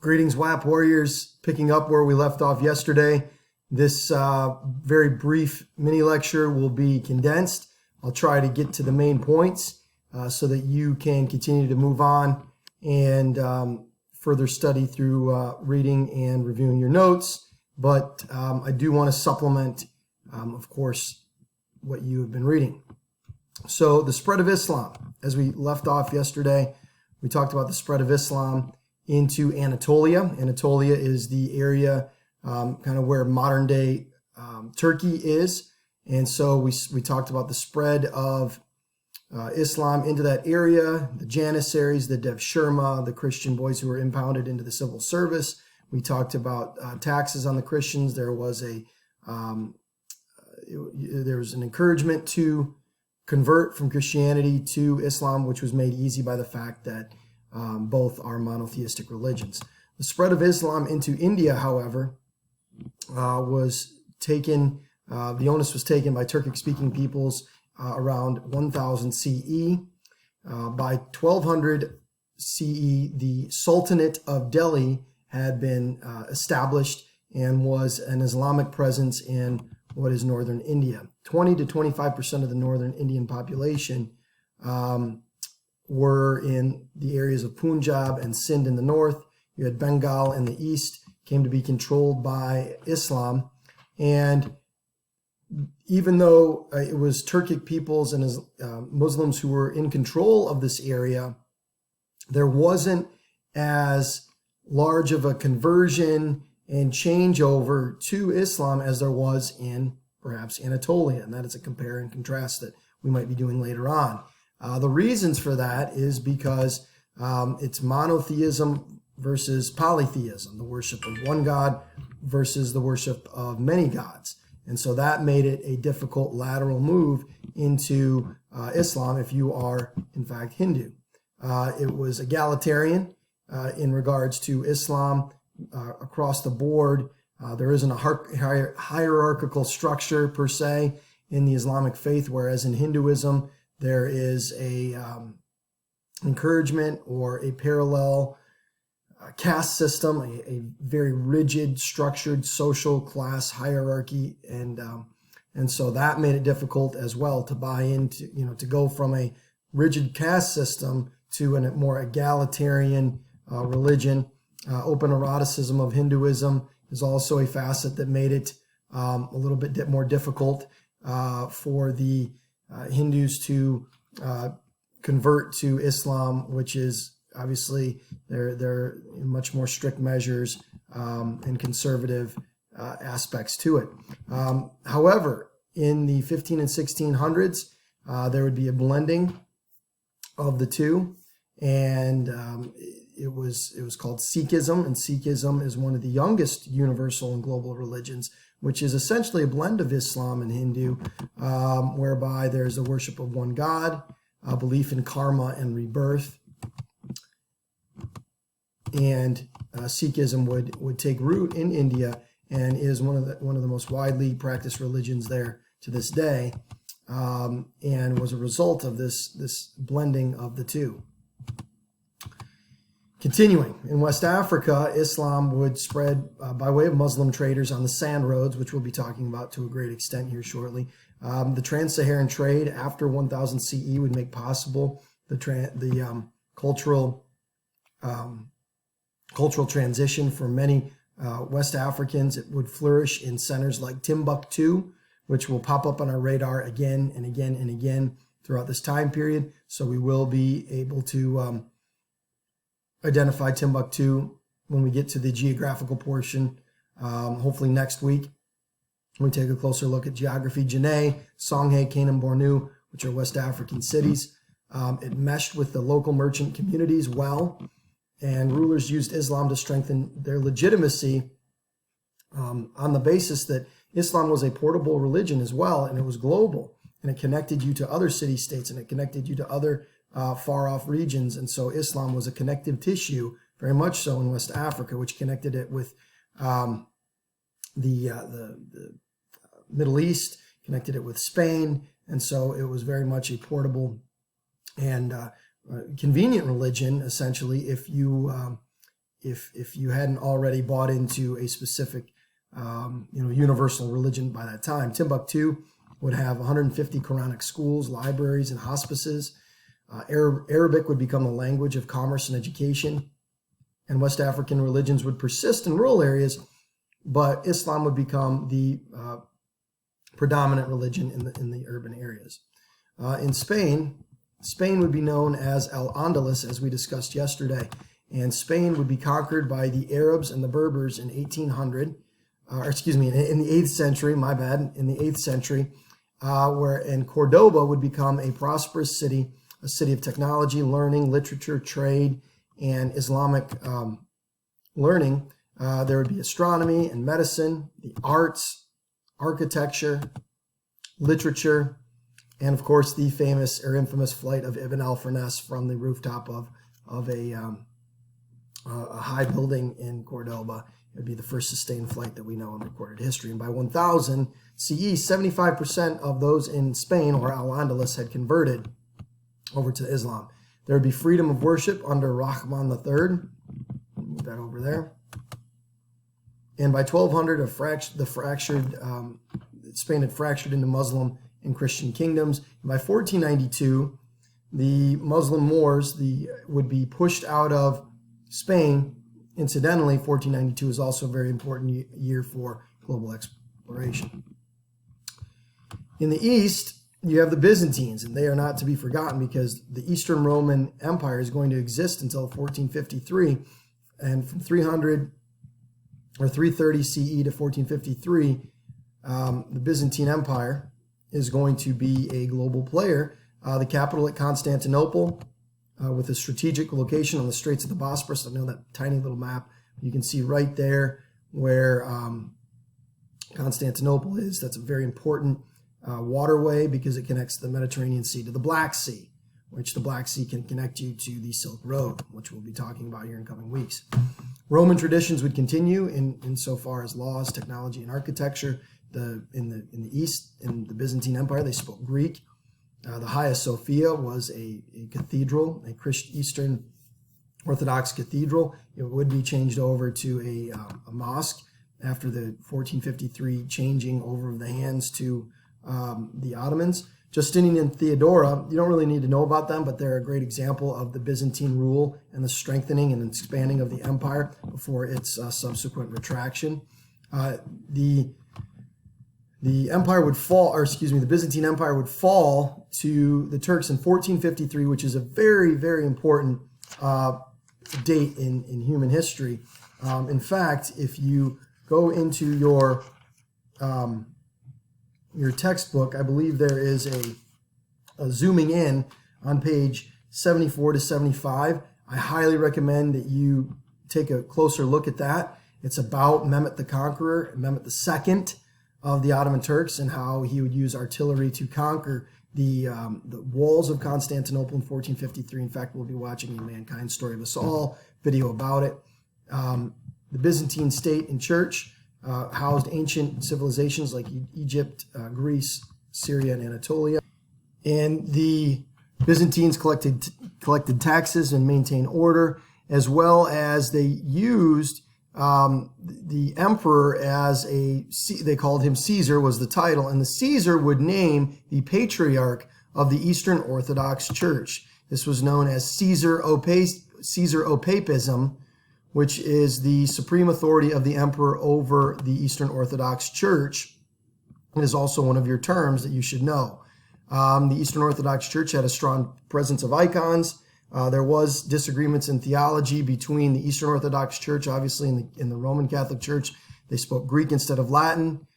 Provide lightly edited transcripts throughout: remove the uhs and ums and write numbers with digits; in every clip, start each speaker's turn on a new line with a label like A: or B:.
A: Greetings, WAP warriors. Picking up where we left off yesterday. This very brief mini lecture will be condensed. I'll try to get to the main points so that you can continue to move on and further study through reading and reviewing your notes. But I do want to supplement, of course, what you have been reading. So the spread of Islam. As we left off yesterday, we talked about the spread of Islam into Anatolia. Anatolia is the area kind of where modern day Turkey is. And so we talked about the spread of Islam into that area, the Janissaries, the Devshirme, the Christian boys who were impounded into the civil service. We talked about taxes on the Christians. There was an encouragement to convert from Christianity to Islam, which was made easy by the fact that both are monotheistic religions. The spread of Islam into India, however, was taken, the onus was taken by Turkic-speaking peoples around 1000 CE. By 1200 CE, the Sultanate of Delhi had been established and was an Islamic presence in what is northern India. 20 to 25% of the northern Indian population were in the areas of Punjab and Sindh in the north. You had Bengal in the east, came to be controlled by Islam. And even though it was Turkic peoples and Muslims who were in control of this area, there wasn't as large of a conversion and changeover to Islam as there was in perhaps Anatolia. And that is a compare and contrast that we might be doing later on. The reasons for that is because it's monotheism versus polytheism, the worship of one God versus the worship of many gods. And so that made it a difficult lateral move into Islam if you are, in fact, Hindu. It was egalitarian in regards to Islam across the board. There isn't a hierarchical structure per se in the Islamic faith, whereas in Hinduism, there is a encouragement or a parallel caste system, a very rigid, structured social class hierarchy, and so that made it difficult as well to buy into, to go from a rigid caste system to a more egalitarian religion. Open eroticism of Hinduism is also a facet that made it a little bit more difficult for the Hindus to convert to Islam, which is obviously there much more strict measures and conservative aspects to it. However, in the 15 and 1600s, there would be a blending of the two, and it was called Sikhism, and Sikhism is one of the youngest universal and global religions, which is essentially a blend of Islam and Hindu, whereby there's a worship of one God, a belief in karma and rebirth, and Sikhism would take root in India and is one of the most widely practiced religions there to this day, and was a result of this blending of the two. Continuing, in West Africa, Islam would spread by way of Muslim traders on the sand roads, which we'll be talking about to a great extent here shortly. The trans-Saharan trade after 1000 CE would make possible the cultural transition for many West Africans. It would flourish in centers like Timbuktu, which will pop up on our radar again and again and again throughout this time period. So we will be able to identify Timbuktu when we get to the geographical portion, hopefully next week. We take a closer look at geography. Janae, Songhay, Kanem, Bornu, which are West African cities. It meshed with the local merchant communities well, and rulers used Islam to strengthen their legitimacy on the basis that Islam was a portable religion as well, and it was global, and it connected you to other city-states, and it connected you to other far-off regions. And so Islam was a connective tissue, very much so in West Africa, which connected it with the Middle East, connected it with Spain, and so it was very much a portable and convenient religion, essentially, if you if you hadn't already bought into a specific universal religion by that time. Timbuktu would have 150 Quranic schools, libraries, and hospices. Arabic would become the language of commerce and education, and West African religions would persist in rural areas, but Islam would become the predominant religion in the urban areas. In Spain would be known as Al-Andalus, as we discussed yesterday, and Spain would be conquered by the Arabs and the Berbers in 1800, in the 8th century, in the 8th century, and Cordoba would become a prosperous city, a city of technology, learning, literature, trade, and Islamic learning. There would be astronomy and medicine, the arts, architecture, literature, and of course the famous or infamous flight of Ibn al-Furness from the rooftop of a high building in Cordoba. It would be the first sustained flight that we know in recorded history. And by 1000 CE, 75% of those in Spain, or Al-Andalus, had converted over to Islam. There would be freedom of worship under Rahman III. Move that over there. And by 1200, Spain had fractured into Muslim and Christian kingdoms. And by 1492, the Muslim Moors would be pushed out of Spain. Incidentally, 1492 is also a very important year for global exploration. In the East, you have the Byzantines, and they are not to be forgotten because the Eastern Roman Empire is going to exist until 1453, and from 330 CE to 1453, the Byzantine Empire is going to be a global player. The capital at Constantinople, with a strategic location on the Straits of the Bosporus. I know that tiny little map. You can see right there where Constantinople is. That's a very important waterway because it connects the Mediterranean Sea to the Black Sea, which the Black Sea can connect you to the Silk Road, which we'll be talking about here in coming weeks. Roman traditions would continue insofar as laws, technology, and architecture. In the East, in the Byzantine Empire, they spoke Greek. The Hagia Sophia was a cathedral, a Eastern Orthodox cathedral. It would be changed over to a mosque after the 1453 changing over of the hands to the Ottomans. Justinian and Theodora, you don't really need to know about them, but they're a great example of the Byzantine rule and the strengthening and expanding of the empire before its subsequent retraction. The empire would fall, the Byzantine Empire would fall to the Turks in 1453, which is a very, very important date in human history. In fact, if you go into your textbook, I believe there is a zooming in on page 74 to 75. I highly recommend that you take a closer look at that. It's about Mehmet the Conqueror, Mehmet II of the Ottoman Turks, and how he would use artillery to conquer the walls of Constantinople in 1453. In fact, we'll be watching a Mankind Story of Us All video about it. The Byzantine state and church housed ancient civilizations like Egypt, Greece, Syria, and Anatolia. And the Byzantines collected taxes and maintained order, as well as they used the emperor as they called him Caesar, was the title, and the Caesar would name the patriarch of the Eastern Orthodox Church. This was known as Caesar-Opapism, which is the supreme authority of the emperor over the Eastern Orthodox Church. It is also one of your terms that you should know. The Eastern Orthodox Church had a strong presence of icons. There was disagreements in theology between the Eastern Orthodox Church, obviously, in the Roman Catholic Church. They spoke Greek instead of Latin.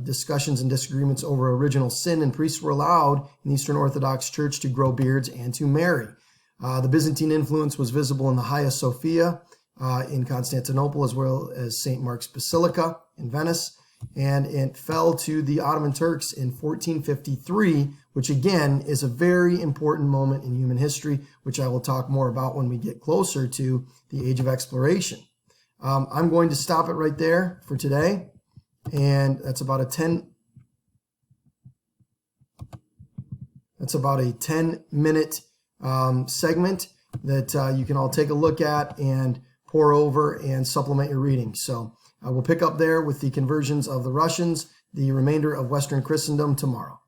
A: Discussions and disagreements over original sin, and priests were allowed in the Eastern Orthodox Church to grow beards and to marry. The Byzantine influence was visible in the Hagia Sophia in Constantinople, as well as St. Mark's Basilica in Venice. And it fell to the Ottoman Turks in 1453, which again is a very important moment in human history, which I will talk more about when we get closer to the Age of Exploration. I'm going to stop it right there for today, and that's about a 10-minute segment that you can all take a look at and pour over and supplement your reading. So we'll pick up there with the conversions of the Russians, the remainder of Western Christendom tomorrow.